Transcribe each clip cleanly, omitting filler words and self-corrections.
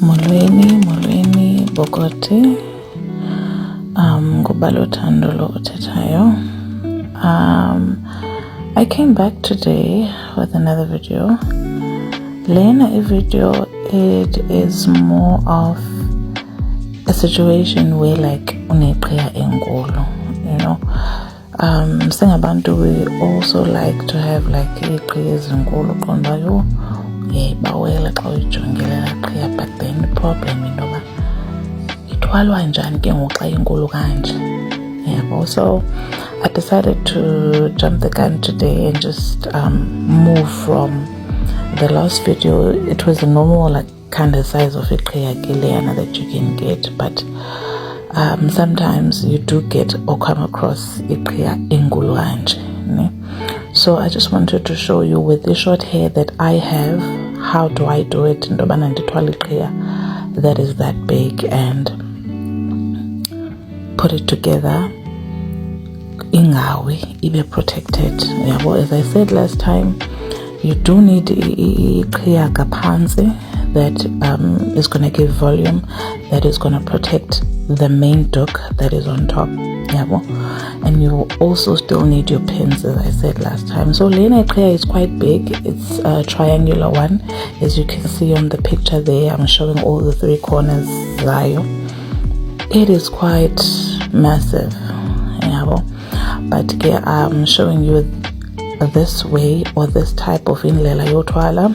Molweni Bokote. Ngubalo Thando lo uthethayo. I came back today with another video. Lena video, it is more of a situation where like uneqhiya enkulu, you know. Singabantu, we also like to have like iqhiya ezinkulu qonda yo bawela xa uyijongile la qhiya, but then the problem intoba ithwalwa njani ke ngoku xa inkulu kanje. So I decided to jump the gun today and just move from the last video. It was a normal like kind of size of iqhiya kileyana that you can get, but sometimes you do get or come across iqhiya enkulu kanje. So I just wanted to show you with the short hair that I have, how do I do it ndobana ndithwale iqhiya that is that big and put it together ingawi ibe protected. As I said last time, you do need iqhiya kaphansi that is going to give volume, that is going to protect the main duck that is on top. And you also still need your pins, as I said last time. So Lena iqhiya is quite big. It's a triangular one, as you can see on the picture there. I'm showing all the three corners zayo. It is quite massive, but I'm showing you this way or this type of indlela yothwala.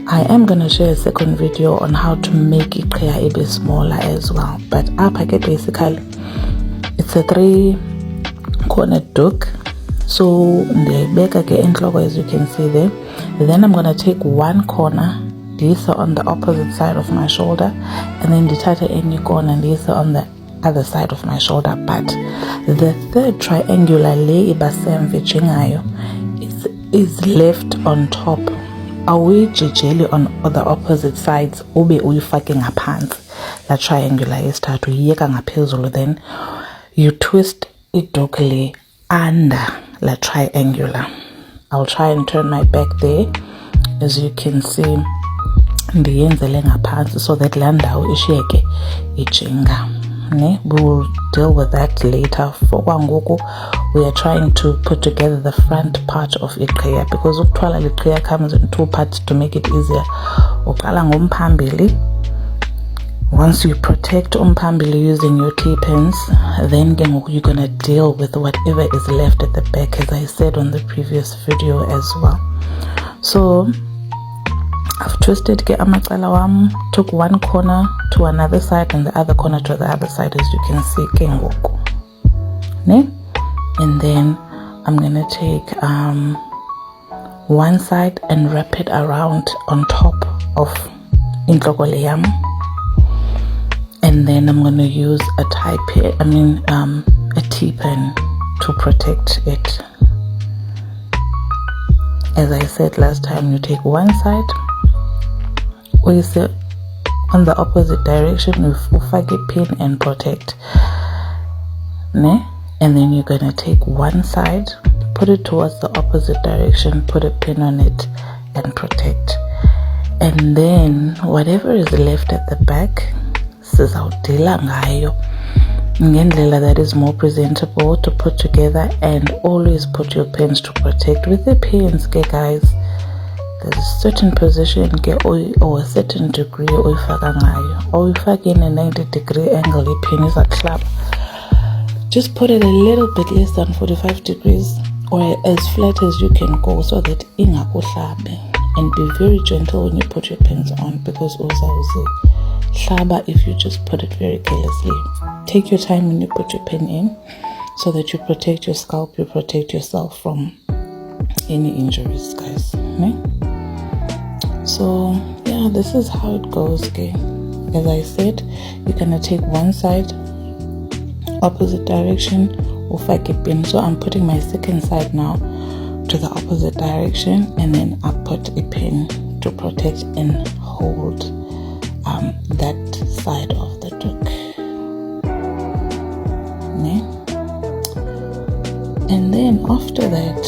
I am going to share a second video on how to make iqhiya a bit smaller as well. But up basically it's a 3-cornered duck. So ndiyayibeka ke entloko, as you can see there. Then I'm going to take one corner, ndiyise on the opposite side of my shoulder, and then ndithathe enye corner ndiyise on the other side of my shoulder. But the third triangular le ibasemve jingayo is left on top. Awuyijijeli on the opposite sides ube uyifake ngaphansi la triangular yesithathu uyiyeka ngaphezulu, then you twist iduck le under la triangular. I'll try and turn my back there, as you can see ndiyenzele ngaphansi so that la ndawo ishiyeke ijinga. We will deal with that later. For kwangoku, we are trying to put together the front part of iqhiya, because ukuthwala iqhiya comes in 2 parts to make it easier. Uqala ngomphambili. Once you protect umphambili using your T-pins, then you're gonna deal with whatever is left at the back, as I said on the previous video as well. So I've twisted amacala wam, took one corner to another side and the other corner to the other side, as you can see ke ngoku. And then I'm gonna take one side and wrap it around on top of intloko le yam. And then I'm gonna use a a T-pin to protect it. As I said last time, you take one side, we say on the opposite direction, you ufake pin and protect. And then you're gonna take one side, put it towards the opposite direction, put a pin on it and protect. And then whatever is left at the back, sizawudila ngayo ngendlela that is more presentable to put together. And always put your pins to protect. With the pins, guys, there's a certain position or a certain degree uyifaka ngayo, or uyifake in a 90-degree angle ipin is a club. Just put it a little bit less than 45 degrees or as flat as you can go, so that ingakuhlabe. And be very gentle when you put your pins on, because uzawuze hlaba if you just put it very carelessly. Take your time when you put your pin in, so that you protect your scalp, you protect yourself from any injuries, guys. So yeah, this is how it goes. As I said, you're gonna take one side, opposite direction, ufake pin. So I'm putting my second side now to the opposite direction, and then I put a pin to protect and hold that side of the duck. And then after that,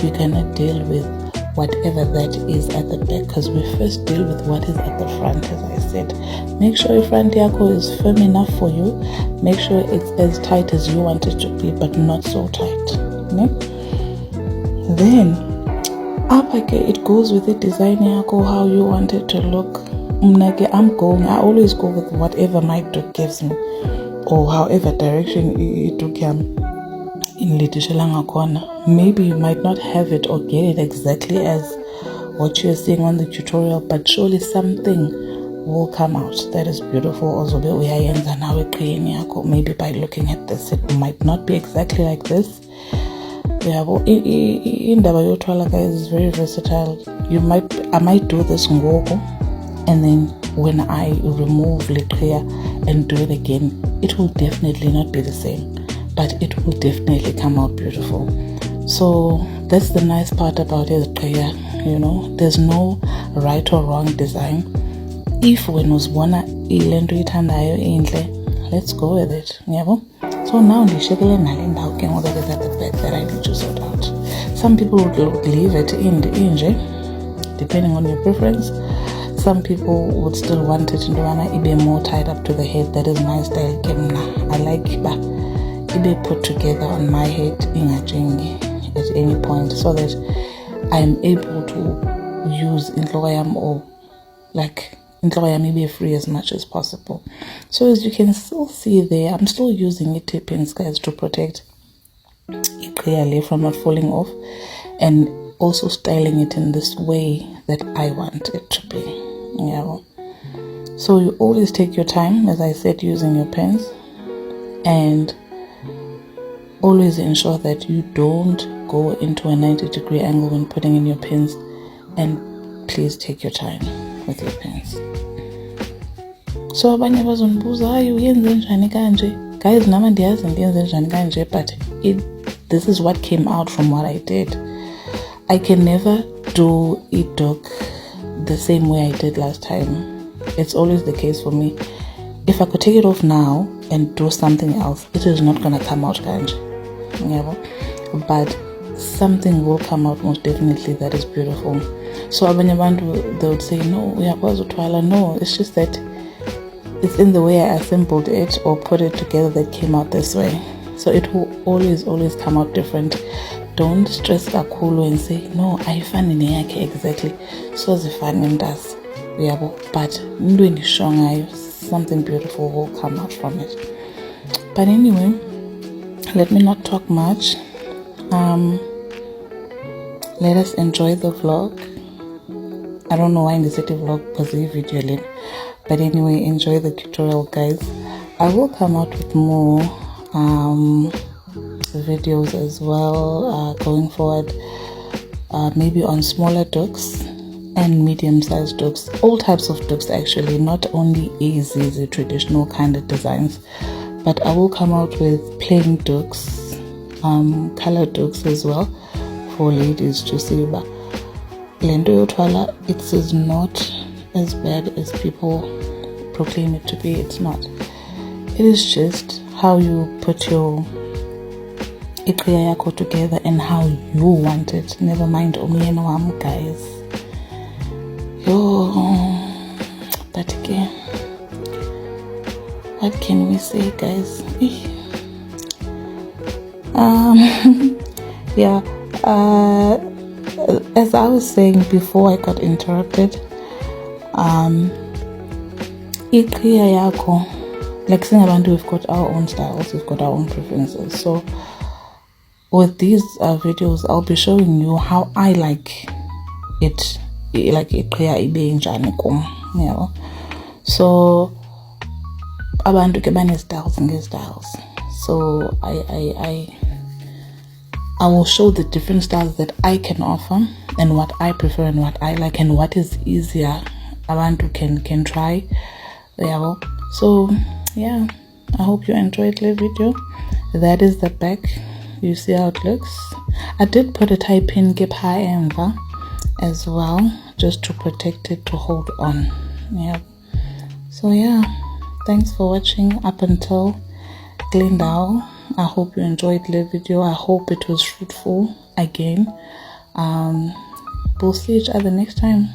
you're gonna deal with whatever that is at the back, because we first deal with what is at the front. As I said, make sure your front yako is firm enough for you. Make sure it's as tight as you want it to be, but not so tight. Then it goes with the design yako, how you want it to look. I always go with whatever my dog gives me, or however direction it took him in Litishalanga corner. Maybe you might not have it or get it exactly as what you're seeing on the tutorial, but surely something will come out that is beautiful. Maybe by looking at this, it might not be exactly like this. Indaba yothwala is very versatile. I might do this ngoko, and then when I remove Litria and do it again, it will definitely not be the same, but it will definitely come out beautiful. So that's the nice part about it, there's no right or wrong design. If when was wanna let's go with it. So now that is at the back that I need to sort out. Some people would leave it in the inje, depending on your preference. Some people would still want it to be more tied up to the head. That is my style. I like it put together on my head at any point, so that I'm able to use intlokayam or intlokayam be free as much as possible. So as you can still see there, I'm still using T-pins, guys, to protect it clearly from not falling off, and also styling it in this way that I want it to be. So you always take your time, as I said, using your pens, and always ensure that you don't go into a 90-degree angle when putting in your pins, and please take your time with your pens. So abanye bazondibuza, hayi uyenze njani kanje? Guys, nama ndiyazi ndiyenze njani kanje, but this is what came out from what I did. I can never do e-dog the same way I did last time. It's always the case for me. If I could take it off now and do something else, it is not going to come out kanje. But something will come out most definitely that is beautiful. So abanye bantu, they would say, no, uyakwazi uthwala. No, it's just that it's in the way I assembled it or put it together that came out this way. So it will always come out different. Don't stress kakhulu and say, no, ayifani neyakhe exactly. So zifani does. But something beautiful will come out from it. But anyway, let me not talk much. Let us enjoy the vlog. I don't know why in the city vlog because the video late. But anyway, enjoy the tutorial, guys. I will come out with more videos as well going forward, maybe on smaller ducks and medium-sized ducks, all types of ducks actually, not only easy traditional kind of designs, but I will come out with plain ducks, colored ducks as well for ladies to see. But lendo yotwala, it is not as bad as people proclaim it to be. It's not. It is just how you put your ikriya yako together and how you want it. Never mind umyeno wam, guys. But again, what can we say, guys? Yeah. As I was saying before I got interrupted, ikriya yako, like singabantu, we've got our own styles, we've got our own preferences. So with these videos, I'll be showing you how I like it, like ikriya ibe njani kum, So abantu ke bane styles and styles. So I will show the different styles that I can offer and what I prefer and what I like and what is easier abantu can try. So yeah, I hope you enjoyed the video. That is the back. You see how it looks. I did put a tie pin gap high amber as well, just to protect it, to hold on. So yeah, thanks for watching up until Glendale. I hope you enjoyed the video. I hope it was fruitful again. we'll see each other next time.